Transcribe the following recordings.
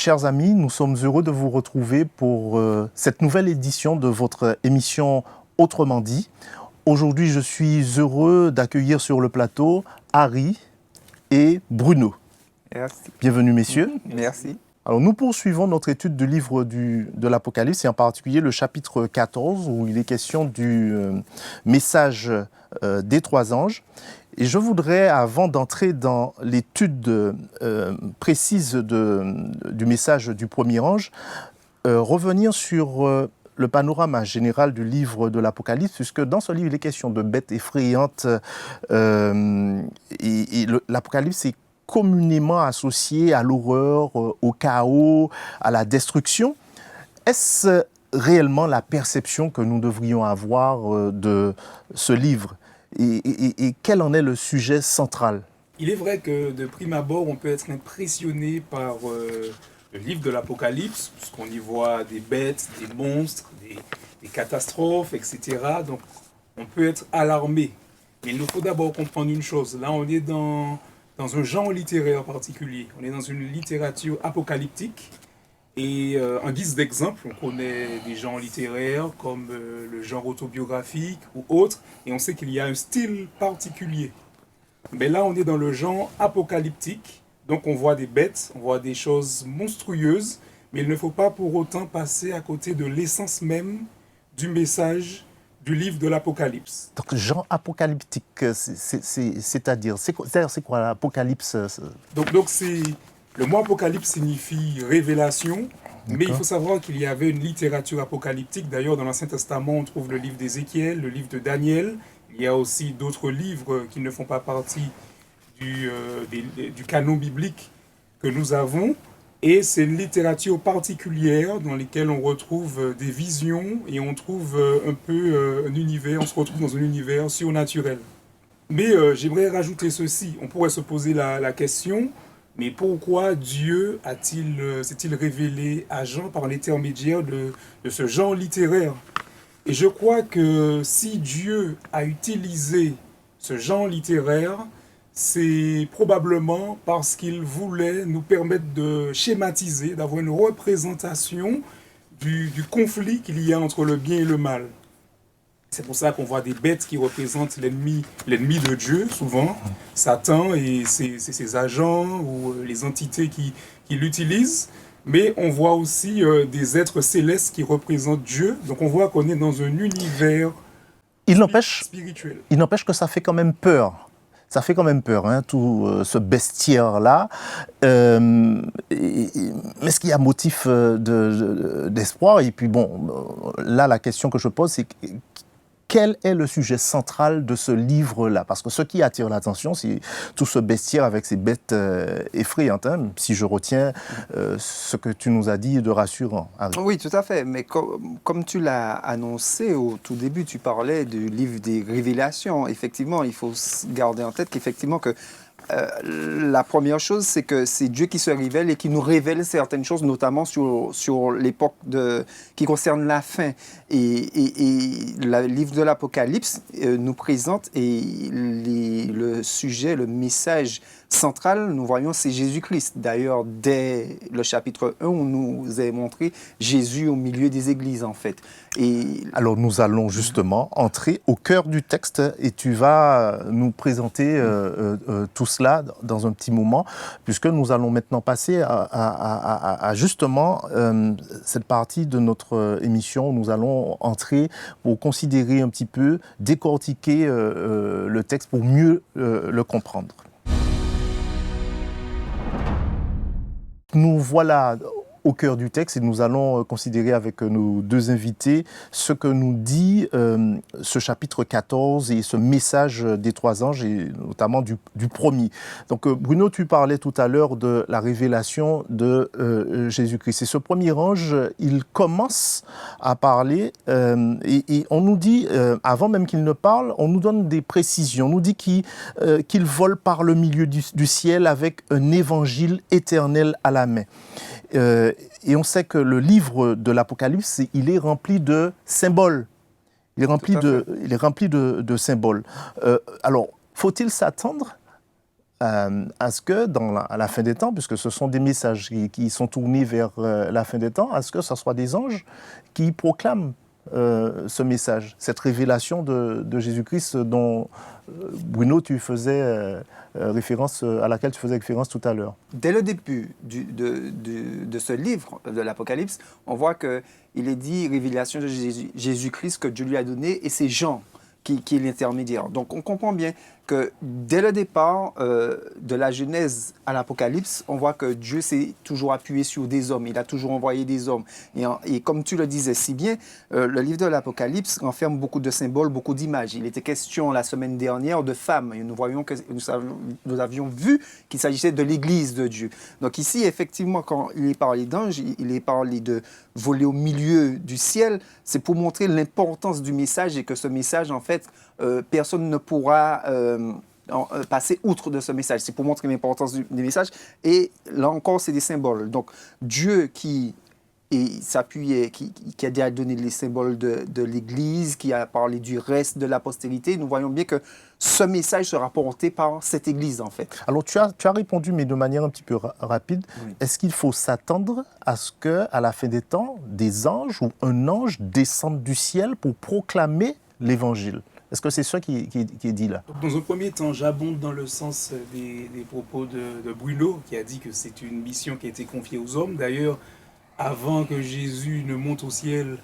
Chers amis, nous sommes heureux de vous retrouver pour cette nouvelle édition de votre émission Autrement dit. Aujourd'hui, je suis heureux d'accueillir sur le plateau Harry et Bruno. Merci. Bienvenue, messieurs. Merci. Alors, nous poursuivons notre étude du livre de l'Apocalypse, et en particulier le chapitre 14, où il est question du message des trois anges. Et je voudrais, avant d'entrer dans l'étude précise du message du premier ange, revenir sur le panorama général du livre de l'Apocalypse, puisque dans ce livre, il est question de bêtes effrayantes. L'Apocalypse est communément associé à l'horreur, au chaos, à la destruction. Est-ce réellement la perception que nous devrions avoir de ce livre ? Et quel en est le sujet central? Il est vrai que de prime abord, on peut être impressionné par le livre de l'Apocalypse, puisqu'on y voit des bêtes, des monstres, des catastrophes, etc. Donc on peut être alarmé. Mais il nous faut d'abord comprendre une chose. Là, on est dans un genre littéraire particulier. On est dans une littérature apocalyptique. Et en guise d'exemple, on connaît des genres littéraires comme le genre autobiographique ou autre, et on sait qu'il y a un style particulier. Mais là, on est dans le genre apocalyptique, donc on voit des bêtes, on voit des choses monstrueuses, mais il ne faut pas pour autant passer à côté de l'essence même du message du livre de l'Apocalypse. Donc, genre apocalyptique, c'est-à-dire, c'est quoi l'Apocalypse? Donc c'est... Le mot apocalypse signifie révélation, mais il faut savoir qu'il y avait une littérature apocalyptique. D'ailleurs, dans l'Ancien Testament, on trouve le livre d'Ézéchiel, le livre de Daniel. Il y a aussi d'autres livres qui ne font pas partie du canon biblique que nous avons. Et c'est une littérature particulière dans laquelle on retrouve des visions et on trouve un peu un univers, on se retrouve dans un univers surnaturel. Mais j'aimerais rajouter ceci. On pourrait se poser la question... Mais pourquoi Dieu s'est-il révélé à Jean par l'intermédiaire de ce genre littéraire? Et je crois que si Dieu a utilisé ce genre littéraire, c'est probablement parce qu'il voulait nous permettre de schématiser, d'avoir une représentation du conflit qu'il y a entre le bien et le mal. C'est pour ça qu'on voit des bêtes qui représentent l'ennemi de Dieu, souvent, Satan et ses agents ou les entités qui l'utilisent. Mais on voit aussi des êtres célestes qui représentent Dieu. Donc on voit qu'on est dans un univers spirituel. Il n'empêche que ça fait quand même peur. Ça fait quand même peur, hein, tout ce bestiaire-là. Mais est-ce qu'il y a motif d'espoir? Et puis bon, là, la question que je pose, c'est quel est le sujet central de ce livre-là? Parce que ce qui attire l'attention, c'est tout ce bestiaire avec ces bêtes effrayantes, hein, si je retiens ce que tu nous as dit de rassurant, Harry. Oui, tout à fait. Mais comme tu l'as annoncé au tout début, tu parlais du livre des révélations. Effectivement, il faut garder en tête qu'effectivement que la première chose, c'est que c'est Dieu qui se révèle et qui nous révèle certaines choses, notamment sur l'époque qui concerne la fin. Et le livre de l'Apocalypse nous présente le sujet, le message central, nous voyons, c'est Jésus-Christ. D'ailleurs, dès le chapitre 1, on nous a montré Jésus au milieu des églises, en fait. Alors, nous allons justement entrer au cœur du texte et tu vas nous présenter tout cela dans un petit moment, puisque nous allons maintenant passer à justement cette partie de notre émission où nous allons entrer pour considérer un petit peu, décortiquer le texte pour mieux le comprendre. Nous voilà au cœur du texte et nous allons considérer avec nos deux invités ce que nous dit ce chapitre 14 et ce message des trois anges, et notamment du premier. Donc Bruno, tu parlais tout à l'heure de la révélation de Jésus-Christ. Et ce premier ange, il commence à parler et on nous dit, avant même qu'il ne parle, on nous donne des précisions. On nous dit qu'il vole par le milieu du ciel avec un évangile éternel à la main. Et on sait que le livre de l'Apocalypse, il est rempli de symboles. Il est rempli de symboles. Alors, faut-il s'attendre à ce que, à la fin des temps, puisque ce sont des messages qui sont tournés vers la fin des temps, à ce que ce soit des anges qui proclament ce message, cette révélation de Jésus-Christ dont, Bruno, tu faisais référence, à laquelle tu faisais référence tout à l'heure. Dès le début de ce livre de l'Apocalypse, on voit qu'il est dit révélation de Jésus-Christ que Dieu lui a donné et c'est Jean qui est l'intermédiaire. Donc on comprend bien que dès le départ de la Genèse à l'Apocalypse, on voit que Dieu s'est toujours appuyé sur des hommes, il a toujours envoyé des hommes. Et comme tu le disais si bien, le livre de l'Apocalypse renferme beaucoup de symboles, beaucoup d'images. Il était question la semaine dernière de femmes, et nous avions vu qu'il s'agissait de l'Église de Dieu. Donc ici, effectivement, quand il est parlé d'anges, il est parlé de voler au milieu du ciel, c'est pour montrer l'importance du message et que ce message, en fait, personne ne pourra passer outre de ce message. C'est pour montrer l'importance du message. Et là encore, c'est des symboles. Donc, Dieu qui s'appuyait, qui a déjà donné les symboles de l'Église, qui a parlé du reste de la postérité, nous voyons bien que ce message sera porté par cette Église, en fait. Alors, tu as répondu, mais de manière un petit peu rapide. Oui. Est-ce qu'il faut s'attendre à ce qu'à la fin des temps, des anges ou un ange descende du ciel pour proclamer l'Évangile? Est-ce que c'est ça qui est dit là? Dans un premier temps, j'abonde dans le sens des propos de Bruno, qui a dit que c'est une mission qui a été confiée aux hommes. D'ailleurs, avant que Jésus ne monte au ciel,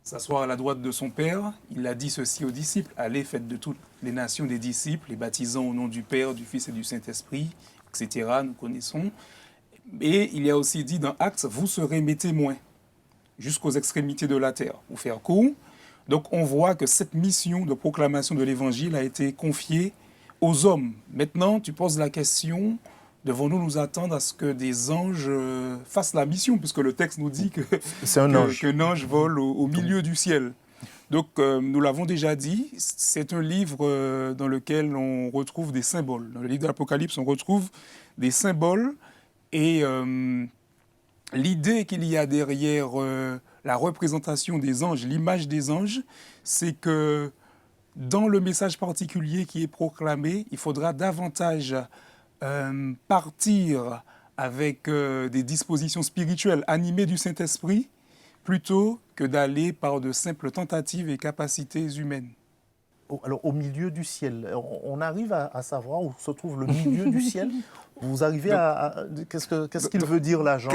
s'asseoir à la droite de son Père, il a dit ceci aux disciples: allez, faites de toutes les nations des disciples, les baptisant au nom du Père, du Fils et du Saint-Esprit, etc. Nous connaissons. Et il y a aussi dit dans Actes: vous serez mes témoins jusqu'aux extrémités de la terre. Pour faire court, donc on voit que cette mission de proclamation de l'Évangile a été confiée aux hommes. Maintenant, tu poses la question: devons-nous nous attendre à ce que des anges fassent la mission, puisque le texte nous dit qu'un ange vole au milieu du ciel. Donc, nous l'avons déjà dit, c'est un livre dans lequel on retrouve des symboles. Dans le livre de l'Apocalypse, on retrouve des symboles et l'idée qu'il y a derrière la représentation des anges, l'image des anges, c'est que dans le message particulier qui est proclamé, il faudra davantage partir avec des dispositions spirituelles animées du Saint-Esprit plutôt que d'aller par de simples tentatives et capacités humaines. Alors, au milieu du ciel, on arrive à savoir où se trouve le milieu du ciel? Vous arrivez qu'est-ce qu'il veut dire là, Jean?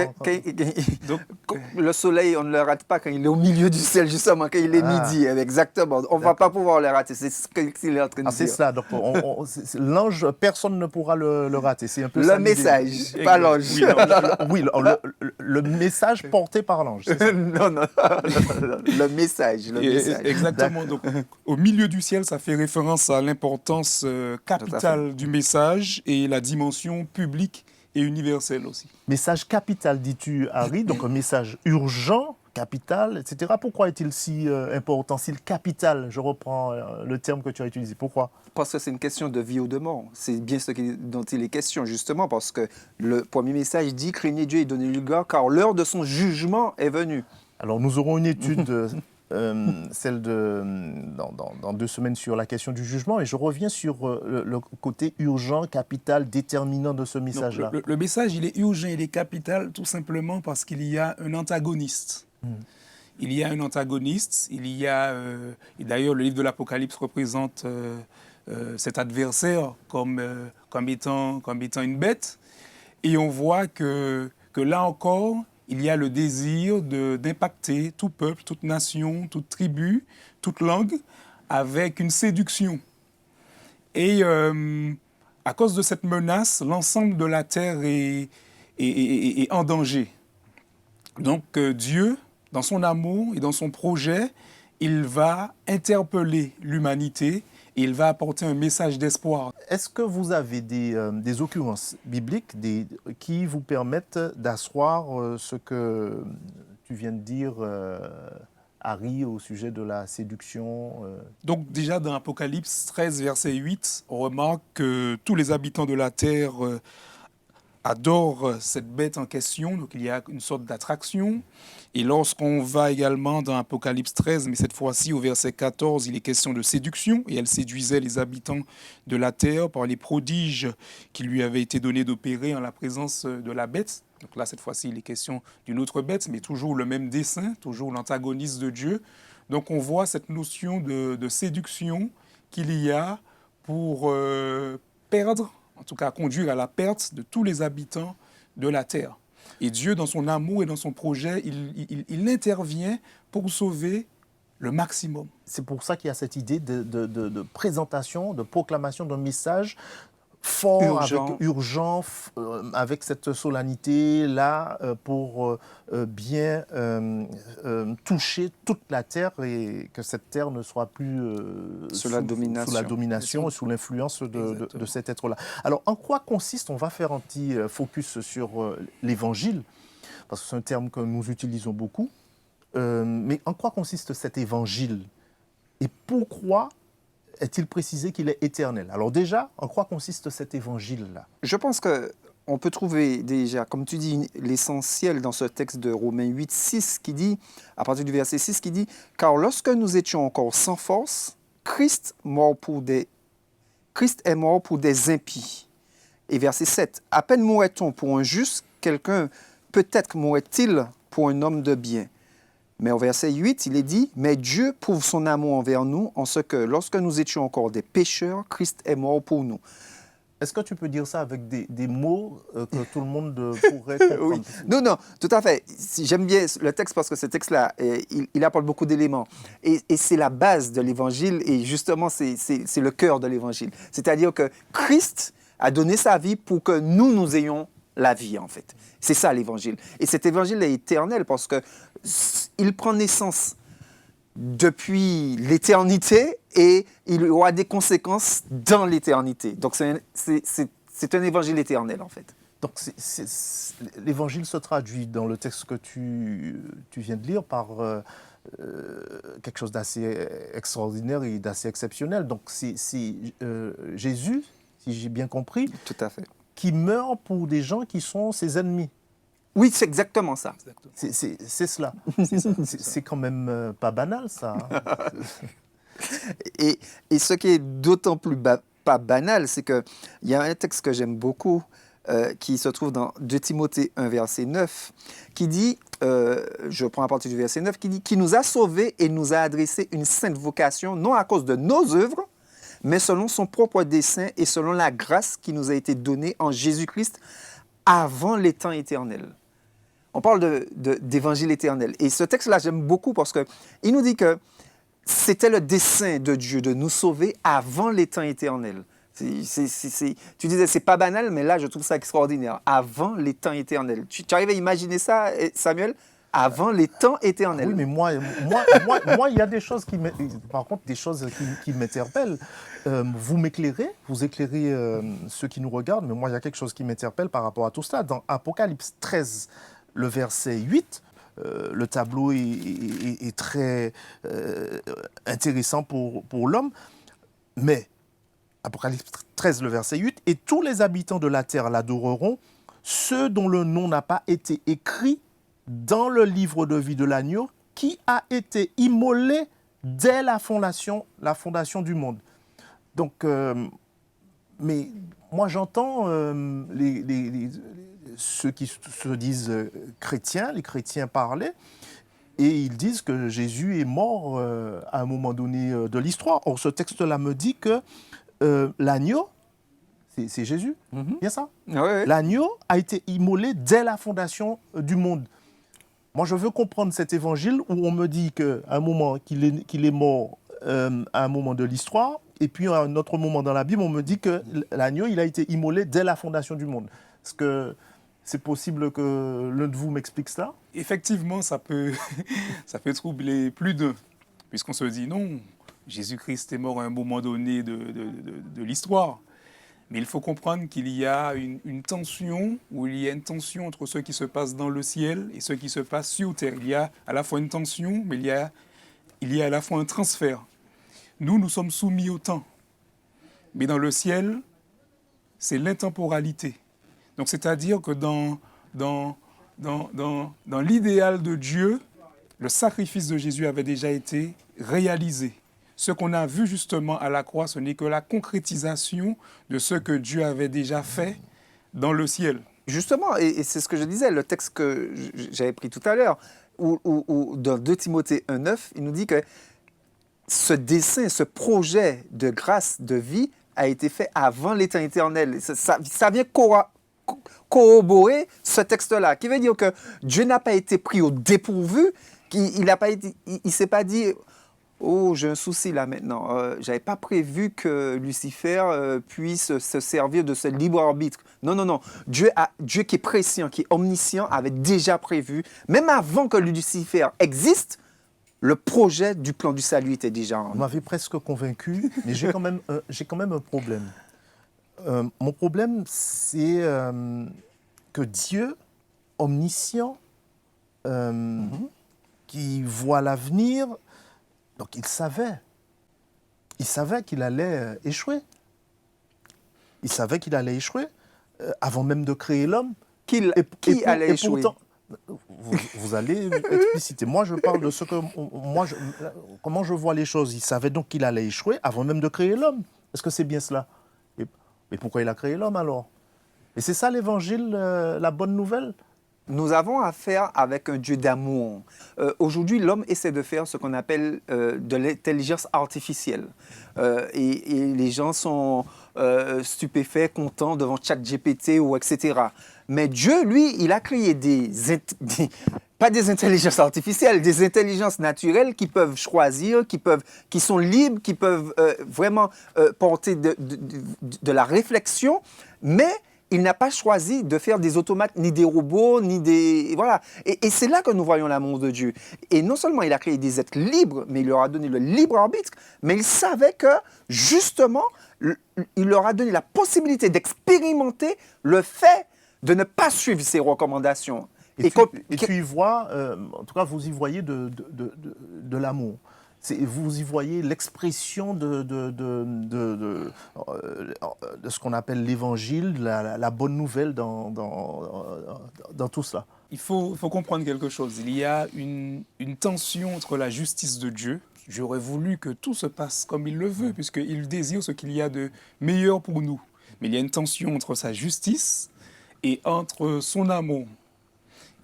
Le soleil, on ne le rate pas quand il est au milieu du ciel, justement, quand il est midi. Exactement. On ne va pas pouvoir le rater. C'est ce qu'il est en train de dire. C'est ça. Donc, l'ange, personne ne pourra le rater. C'est un peu le message, pas l'ange. Oui, le message porté par l'ange. Non, le message. Exactement. Donc, au milieu du ciel, ça fait référence à l'importance capitale du message et la dimension public et universel aussi. Message capital, dis-tu, Harry, donc un message urgent, capital, etc. Pourquoi est-il si important, si capital? Je reprends le terme que tu as utilisé. Pourquoi? Parce que c'est une question de vie ou de mort. C'est bien ce dont il est question, justement, parce que le premier message dit: craignez Dieu et donnez-lui gloire, car l'heure de son jugement est venue. Alors, nous aurons une étude... celle dans 2 semaines sur la question du jugement, et je reviens sur le côté urgent, capital, déterminant de ce message-là. Le message, il est urgent, il est capital, tout simplement parce qu'il y a un antagoniste. Il y a un antagoniste, il y a... et d'ailleurs, le livre de l'Apocalypse représente cet adversaire comme étant une bête, et on voit que là encore, il y a le désir d'impacter tout peuple, toute nation, toute tribu, toute langue, avec une séduction. Et à cause de cette menace, l'ensemble de la terre est en danger. Donc Dieu, dans son amour et dans son projet, il va interpeller l'humanité et il va apporter un message d'espoir. Est-ce que vous avez des occurrences bibliques qui vous permettent d'asseoir ce que tu viens de dire, Harry, au sujet de la séduction? Donc déjà dans Apocalypse 13, verset 8, on remarque que tous les habitants de la terre adore cette bête en question, donc il y a une sorte d'attraction. Et lorsqu'on va également dans Apocalypse 13, mais cette fois-ci au verset 14, il est question de séduction, et elle séduisait les habitants de la terre par les prodiges qui lui avaient été donnés d'opérer en la présence de la bête. Donc là, cette fois-ci, il est question d'une autre bête, mais toujours le même dessein, toujours l'antagoniste de Dieu. Donc on voit cette notion de séduction qu'il y a pour perdre, en tout cas conduire à la perte de tous les habitants de la terre. Et Dieu, dans son amour et dans son projet, il intervient pour sauver le maximum. C'est pour ça qu'il y a cette idée de présentation, de proclamation d'un message fort, urgent, avec cette solennité-là, pour bien toucher toute la terre et que cette terre ne soit plus sous la domination et sous l'influence de cet être-là. Alors, en quoi consiste, on va faire un petit focus sur l'évangile, parce que c'est un terme que nous utilisons beaucoup, mais en quoi consiste cet évangile et pourquoi est-il précisé qu'il est éternel? Alors déjà, en quoi consiste cet évangile-là? Je pense qu'on peut trouver déjà, comme tu dis, l'essentiel dans ce texte de Romains 8, 6, qui dit, à partir du verset 6, qui dit « Car lorsque nous étions encore sans force, Christ est mort pour des impies. » Et verset 7, « À peine mourrait-on pour un juste, quelqu'un peut-être mourrait-il pour un homme de bien. » Mais au verset 8, il est dit « Mais Dieu prouve son amour envers nous en ce que, lorsque nous étions encore des pécheurs, Christ est mort pour nous. » Est-ce que tu peux dire ça avec des mots que tout le monde pourrait comprendre? Oui. Non, tout à fait. J'aime bien le texte parce que ce texte-là, il apporte beaucoup d'éléments. Et c'est la base de l'Évangile et justement, c'est le cœur de l'Évangile. C'est-à-dire que Christ a donné sa vie pour que nous ayons la vie, en fait. C'est ça, l'Évangile. Et cet Évangile est éternel parce qu'il prend naissance depuis l'éternité et il aura des conséquences dans l'éternité. Donc, c'est un évangile éternel, en fait. Donc, l'évangile se traduit dans le texte que tu viens de lire par quelque chose d'assez extraordinaire et d'assez exceptionnel. Donc, c'est Jésus, si j'ai bien compris, tout à fait, qui meurt pour des gens qui sont ses ennemis. Oui, c'est exactement ça. C'est cela. C'est quand même pas banal, ça. et ce qui est d'autant plus pas banal, c'est qu'il y a un texte que j'aime beaucoup qui se trouve dans 2 Timothée 1, verset 9, qui dit, je prends à partir du verset 9, qui dit « Qui nous a sauvés et nous a adressé une sainte vocation, non à cause de nos œuvres, mais selon son propre dessein et selon la grâce qui nous a été donnée en Jésus-Christ avant les temps éternels. » On parle d'évangile éternel. Et ce texte-là, j'aime beaucoup parce qu'il nous dit que c'était le dessein de Dieu de nous sauver avant les temps éternels. Tu disais, c'est pas banal, mais là, je trouve ça extraordinaire. Avant les temps éternels. Tu arrives à imaginer ça, Samuel? Avant les temps éternels. Oui, mais moi, il y a des choses par contre, des choses qui m'interpellent. Vous m'éclairez, vous éclairez ceux qui nous regardent, mais moi, il y a quelque chose qui m'interpelle par rapport à tout ça. Dans Apocalypse 13, le verset 8, le tableau est très intéressant pour l'homme, mais Apocalypse 13, le verset 8, « Et tous les habitants de la terre l'adoreront, ceux dont le nom n'a pas été écrit dans le livre de vie de l'agneau, qui a été immolé dès la fondation du monde. » Donc, mais moi j'entends ceux qui se disent chrétiens, les chrétiens parler, et ils disent que Jésus est mort à un moment donné de l'histoire. Or, ce texte-là me dit que l'agneau, c'est Jésus, bien ça? Oui. L'agneau a été immolé dès la fondation du monde. Moi, je veux comprendre cet évangile où on me dit qu'à un moment qu'il est mort à un moment de l'histoire, et puis à un autre moment dans la Bible, on me dit que l'agneau, il a été immolé dès la fondation du monde. Est-ce que c'est possible que l'un de vous m'explique ça? Effectivement, ça peut troubler plus d'un, puisqu'on se dit non, Jésus-Christ est mort à un moment donné de l'histoire. Mais il faut comprendre qu'il y a une tension, ou il y a une tension entre ce qui se passe dans le ciel et ce qui se passe sur terre. Il y a à la fois une tension, mais il y a à la fois un transfert. Nous sommes soumis au temps. Mais dans le ciel, c'est l'intemporalité. Donc, c'est-à-dire que dans l'idéal de Dieu, le sacrifice de Jésus avait déjà été réalisé. Ce qu'on a vu justement à la croix, ce n'est que la concrétisation de ce que Dieu avait déjà fait dans le ciel. Justement, et c'est ce que je disais, le texte que j'avais pris tout à l'heure, où dans 2 Timothée 1,9, il nous dit que ce dessein, ce projet de grâce, de vie, a été fait avant l'éternité éternelle. Ça vient corroborer ce texte-là, qui veut dire que Dieu n'a pas été pris au dépourvu, il ne s'est pas dit « Oh, j'ai un souci là maintenant. Je n'avais pas prévu que Lucifer puisse se servir de ce libre arbitre. » Non, non, non. Dieu qui est prescient, qui est omniscient, avait déjà prévu, même avant que Lucifer existe, le projet du plan du salut était déjà en... Vous m'avez presque convaincu, mais j'ai quand même un problème. Mon problème, c'est que Dieu, omniscient, qui voit l'avenir, donc il savait qu'il allait échouer. Il savait qu'il allait échouer avant même de créer l'homme. Qui allait échouer? Pourtant, vous allez expliciter. Moi, je parle de ce que comment je vois les choses. Il savait donc qu'il allait échouer avant même de créer l'homme. Est-ce que c'est bien cela? Mais pourquoi il a créé l'homme alors? Et c'est ça l'évangile, la bonne nouvelle? Nous avons affaire avec un Dieu d'amour. Aujourd'hui, l'homme essaie de faire ce qu'on appelle de l'intelligence artificielle. Et les gens sont stupéfaits, contents devant ChatGPT ou etc. Mais Dieu, lui, il a créé pas des intelligences artificielles, des intelligences naturelles qui peuvent choisir, qui sont libres, qui peuvent vraiment porter de la réflexion, mais il n'a pas choisi de faire des automates, ni des robots, ni des... Voilà. Et c'est là que nous voyons l'amour de Dieu. Et non seulement il a créé des êtres libres, mais il leur a donné le libre arbitre, mais il savait que, justement, il leur a donné la possibilité d'expérimenter le fait de ne pas suivre ses recommandations. Et tu y vois, en tout cas, vous y voyez de l'amour. Vous y voyez l'expression de ce qu'on appelle l'évangile, la bonne nouvelle dans tout cela. Il faut comprendre quelque chose. Il y a une tension entre la justice de Dieu. J'aurais voulu que tout se passe comme il le veut, puisqu'il désire ce qu'il y a de meilleur pour nous. Mais il y a une tension entre sa justice et entre son amour.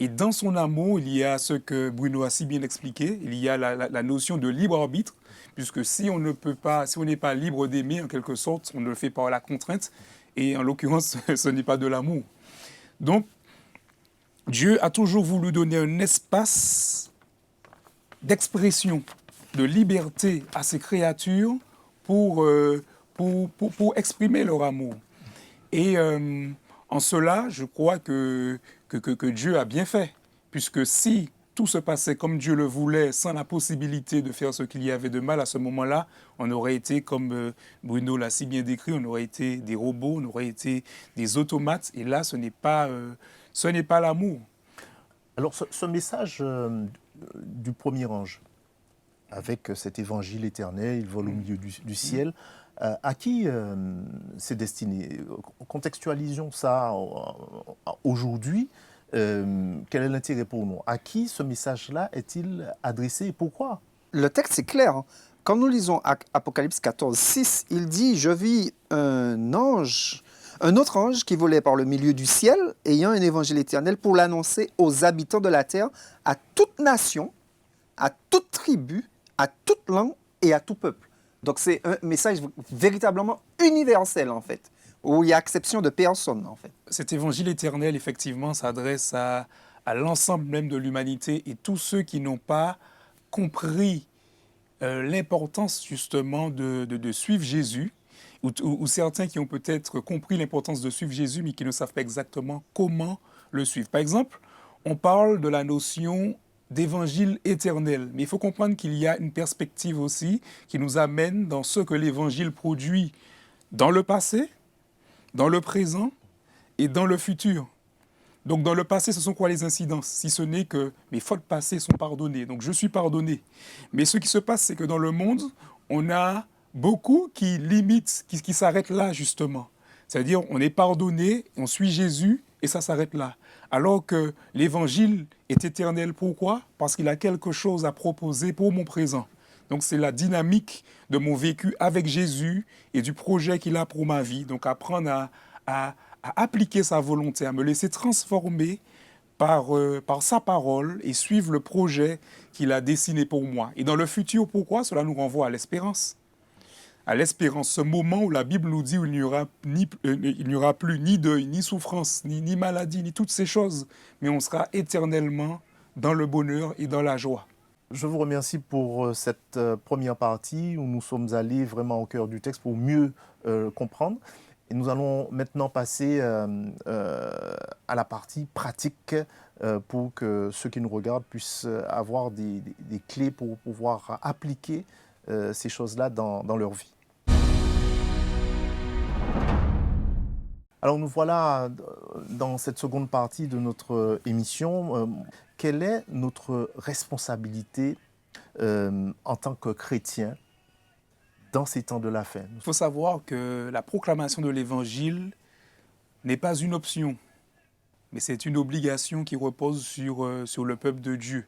Et dans son amour, il y a ce que Bruno a si bien expliqué, il y a la notion de libre arbitre, puisque si on n'est pas libre d'aimer, en quelque sorte, on ne le fait par la contrainte, et en l'occurrence, ce n'est pas de l'amour. Donc, Dieu a toujours voulu donner un espace d'expression, de liberté à ses créatures pour exprimer leur amour. Et en cela, je crois que Dieu a bien fait, puisque si tout se passait comme Dieu le voulait, sans la possibilité de faire ce qu'il y avait de mal à ce moment-là, on aurait été, comme Bruno l'a si bien décrit, on aurait été des robots, on aurait été des automates, et là, ce n'est pas l'amour. Alors, ce message du premier ange, avec cet évangile éternel, il vole au milieu du ciel, à qui c'est destiné? Contextualisons ça aujourd'hui. Quel est l'intérêt pour nous? À qui ce message-là est-il adressé et pourquoi? Le texte est clair. Quand nous lisons Apocalypse 14, 6, il dit « Je vis un autre ange qui volait par le milieu du ciel, ayant un évangile éternel pour l'annoncer aux habitants de la terre, à toute nation, à toute tribu, à toute langue et à tout peuple. » Donc c'est un message véritablement universel, en fait, où il y a exception de personne, en fait. Cet évangile éternel, effectivement, s'adresse à l'ensemble même de l'humanité et tous ceux qui n'ont pas compris l'importance, justement, de suivre Jésus, ou certains qui ont peut-être compris l'importance de suivre Jésus, mais qui ne savent pas exactement comment le suivre. Par exemple, on parle de la notion d'évangile éternel. Mais il faut comprendre qu'il y a une perspective aussi qui nous amène dans ce que l'évangile produit dans le passé, dans le présent et dans le futur. Donc dans le passé, ce sont quoi les incidences? Si ce n'est que mes fautes passées sont pardonnées. Donc je suis pardonné. Mais ce qui se passe, c'est que dans le monde, on a beaucoup qui limitent, qui s'arrêtent là justement. C'est-à-dire, on est pardonné, on suit Jésus, et ça s'arrête là. Alors que l'évangile est éternel. Pourquoi? Parce qu'il a quelque chose à proposer pour mon présent. Donc, c'est la dynamique de mon vécu avec Jésus et du projet qu'il a pour ma vie. Donc, apprendre à appliquer sa volonté, à me laisser transformer par sa parole et suivre le projet qu'il a dessiné pour moi. Et dans le futur, pourquoi? Cela nous renvoie à l'espérance. À l'espérance, ce moment où la Bible nous dit où il n'y aura plus ni deuil, ni souffrance, ni maladie, ni toutes ces choses, mais on sera éternellement dans le bonheur et dans la joie. Je vous remercie pour cette première partie où nous sommes allés vraiment au cœur du texte pour mieux comprendre. Et nous allons maintenant passer à la partie pratique pour que ceux qui nous regardent puissent avoir des clés pour pouvoir appliquer ces choses-là dans leur vie. Alors nous voilà dans cette seconde partie de notre émission. Quelle est notre responsabilité en tant que chrétien dans ces temps de la fin? Il faut savoir que la proclamation de l'Évangile n'est pas une option, mais c'est une obligation qui repose sur le peuple de Dieu.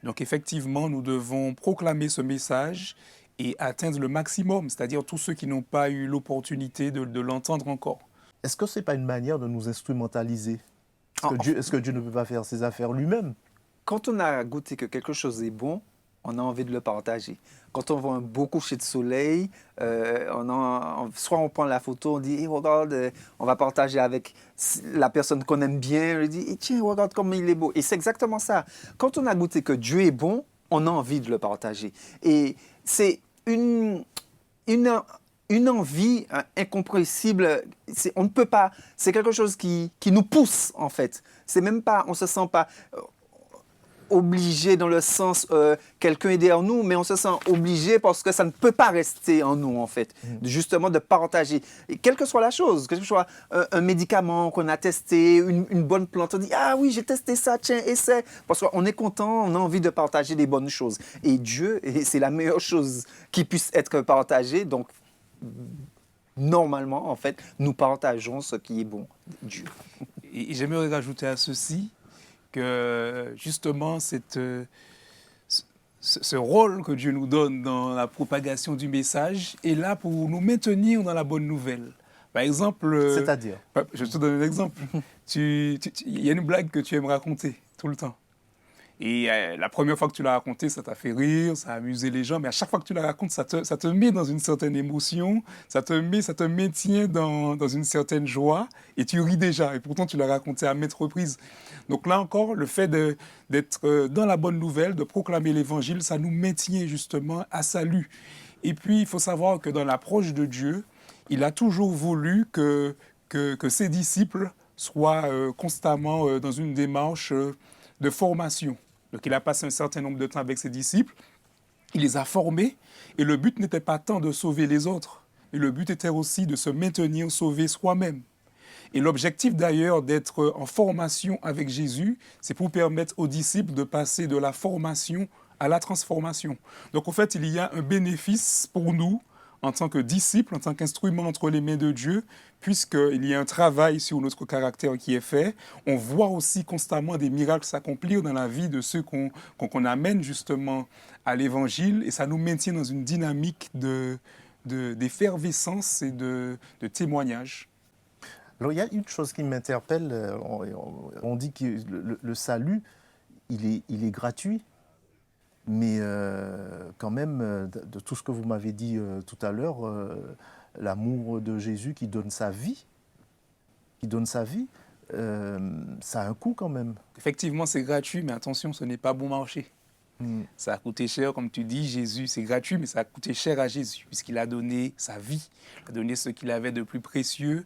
Donc effectivement, nous devons proclamer ce message et atteindre le maximum, c'est-à-dire tous ceux qui n'ont pas eu l'opportunité de l'entendre encore. Est-ce que ce n'est pas une manière de nous instrumentaliser? Est-ce que Dieu ne peut pas faire ses affaires lui-même? Quand on a goûté que quelque chose est bon, on a envie de le partager. Quand on voit un beau coucher de soleil, soit on prend la photo, on dit hey, regarde, on va partager avec la personne qu'on aime bien, on dit hey, tiens, regarde comme il est beau. Et c'est exactement ça. Quand on a goûté que Dieu est bon, on a envie de le partager. Et c'est une envie incompressible. On ne peut pas. C'est quelque chose qui nous pousse en fait. C'est même pas. On se sent pas obligé dans le sens quelqu'un est derrière nous, mais on se sent obligé parce que ça ne peut pas rester en nous en fait. Justement de partager, et quelle que soit la chose, que ce soit un médicament qu'on a testé, une bonne plante, on dit ah oui j'ai testé ça, tiens essaie, parce qu'on est content, on a envie de partager des bonnes choses. Et Dieu, c'est la meilleure chose qui puisse être partagée, donc normalement en fait nous partageons ce qui est bon, Dieu. Et j'aimerais rajouter à ceci que justement ce rôle que Dieu nous donne dans la propagation du message est là pour nous maintenir dans la bonne nouvelle. Par exemple... C'est-à-dire? Je te donne un exemple. Il y a une blague que tu aimes raconter tout le temps. Et la première fois que tu l'as raconté, ça t'a fait rire, ça a amusé les gens, mais à chaque fois que tu la racontes, ça te met dans une certaine émotion, ça te maintient dans une certaine joie, et tu ris déjà, et pourtant tu l'as raconté à maintes reprises. Donc là encore, le fait d'être dans la bonne nouvelle, de proclamer l'évangile, ça nous maintient justement à salut. Et puis, il faut savoir que dans l'approche de Dieu, il a toujours voulu que ses disciples soient constamment dans une démarche de formation. Donc il a passé un certain nombre de temps avec ses disciples, il les a formés, et le but n'était pas tant de sauver les autres, mais le but était aussi de se maintenir sauvé soi-même. Et l'objectif d'ailleurs d'être en formation avec Jésus, c'est pour permettre aux disciples de passer de la formation à la transformation. Donc en fait, il y a un bénéfice pour nous, en tant que disciples, en tant qu'instrument entre les mains de Dieu, puisqu'il y a un travail sur notre caractère qui est fait. On voit aussi constamment des miracles s'accomplir dans la vie de ceux qu'on amène justement à l'Évangile, et ça nous maintient dans une dynamique d'effervescence et de témoignage. Alors il y a une chose qui m'interpelle, on dit que le salut, il est gratuit. Mais quand même, de tout ce que vous m'avez dit tout à l'heure, l'amour de Jésus qui donne sa vie, ça a un coût quand même. Effectivement, c'est gratuit, mais attention, ce n'est pas bon marché. Ça a coûté cher, comme tu dis, Jésus, c'est gratuit, mais ça a coûté cher à Jésus, puisqu'il a donné sa vie, il a donné ce qu'il avait de plus précieux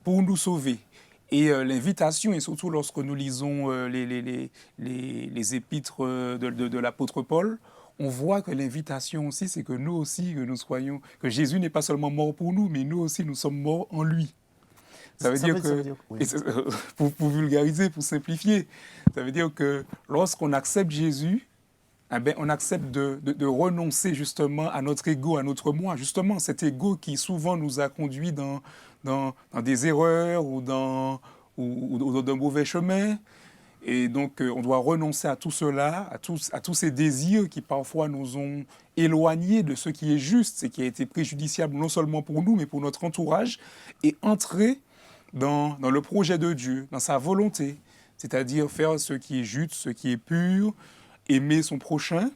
pour nous sauver. Et l'invitation, et surtout lorsque nous lisons les épîtres de l'apôtre Paul, on voit que l'invitation aussi, c'est que nous aussi, que nous soyons, que Jésus n'est pas seulement mort pour nous, mais nous aussi, nous sommes morts en lui. Ça veut dire que, oui. Pour vulgariser, pour simplifier, ça veut dire que lorsqu'on accepte Jésus, eh ben, on accepte de renoncer justement à notre ego, à notre moi. Justement, cet ego qui souvent nous a conduits dans des erreurs ou dans de mauvais chemins. Et donc, on doit renoncer à tout cela, à tous ces désirs qui parfois nous ont éloignés de ce qui est juste et qui a été préjudiciable non seulement pour nous, mais pour notre entourage, et entrer dans le projet de Dieu, dans sa volonté, c'est-à-dire faire ce qui est juste, ce qui est pur, aimer son prochain,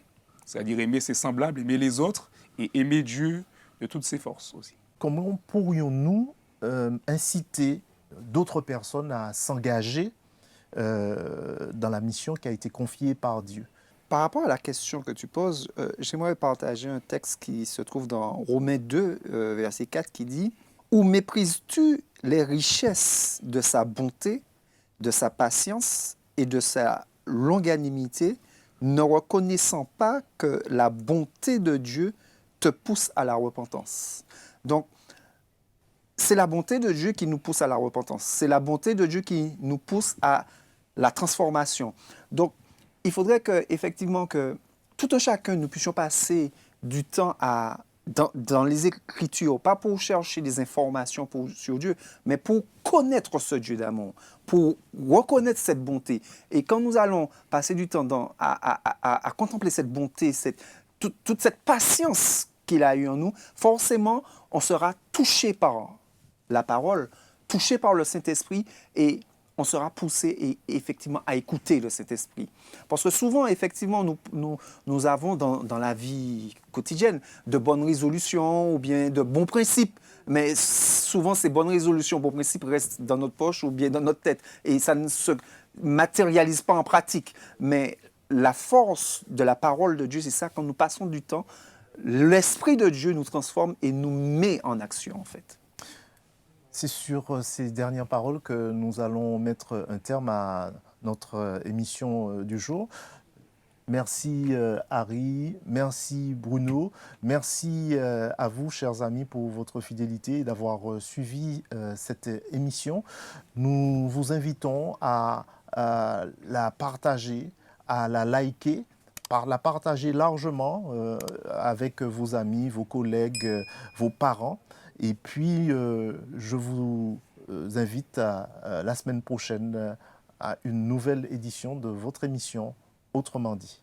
c'est-à-dire aimer ses semblables, aimer les autres, et aimer Dieu de toutes ses forces aussi. Comment pourrions-nous inciter d'autres personnes à s'engager dans la mission qui a été confiée par Dieu? Par rapport à la question que tu poses, j'aimerais partager un texte qui se trouve dans Romains 2, verset 4, qui dit « Ou méprises-tu les richesses de sa bonté, de sa patience et de sa longanimité, ne reconnaissant pas que la bonté de Dieu te pousse à la repentance. » Donc, c'est la bonté de Dieu qui nous pousse à la repentance. C'est la bonté de Dieu qui nous pousse à la transformation. Donc, il faudrait effectivement que tout un chacun, nous puissions passer du temps dans les Écritures, pas pour chercher des informations sur Dieu, mais pour connaître ce Dieu d'amour, pour reconnaître cette bonté. Et quand nous allons passer du temps à contempler cette bonté, toute cette patience qu'il a eue en nous, forcément, on sera touché par la parole, touché par le Saint-Esprit, et on sera poussé effectivement à écouter le Saint-Esprit. Parce que souvent, effectivement, nous avons dans la vie quotidienne de bonnes résolutions ou bien de bons principes. Mais souvent, ces bonnes résolutions, bons principes restent dans notre poche ou bien dans notre tête. Et ça ne se matérialise pas en pratique. Mais la force de la parole de Dieu, c'est ça, quand nous passons du temps, l'Esprit de Dieu nous transforme et nous met en action, en fait. C'est sur ces dernières paroles que nous allons mettre un terme à notre émission du jour. Merci Harry, merci Bruno, merci à vous chers amis pour votre fidélité et d'avoir suivi cette émission. Nous vous invitons à la partager, à la liker, la partager largement avec vos amis, vos collègues, vos parents. Et puis, je vous invite la semaine prochaine à une nouvelle édition de votre émission Autrement dit.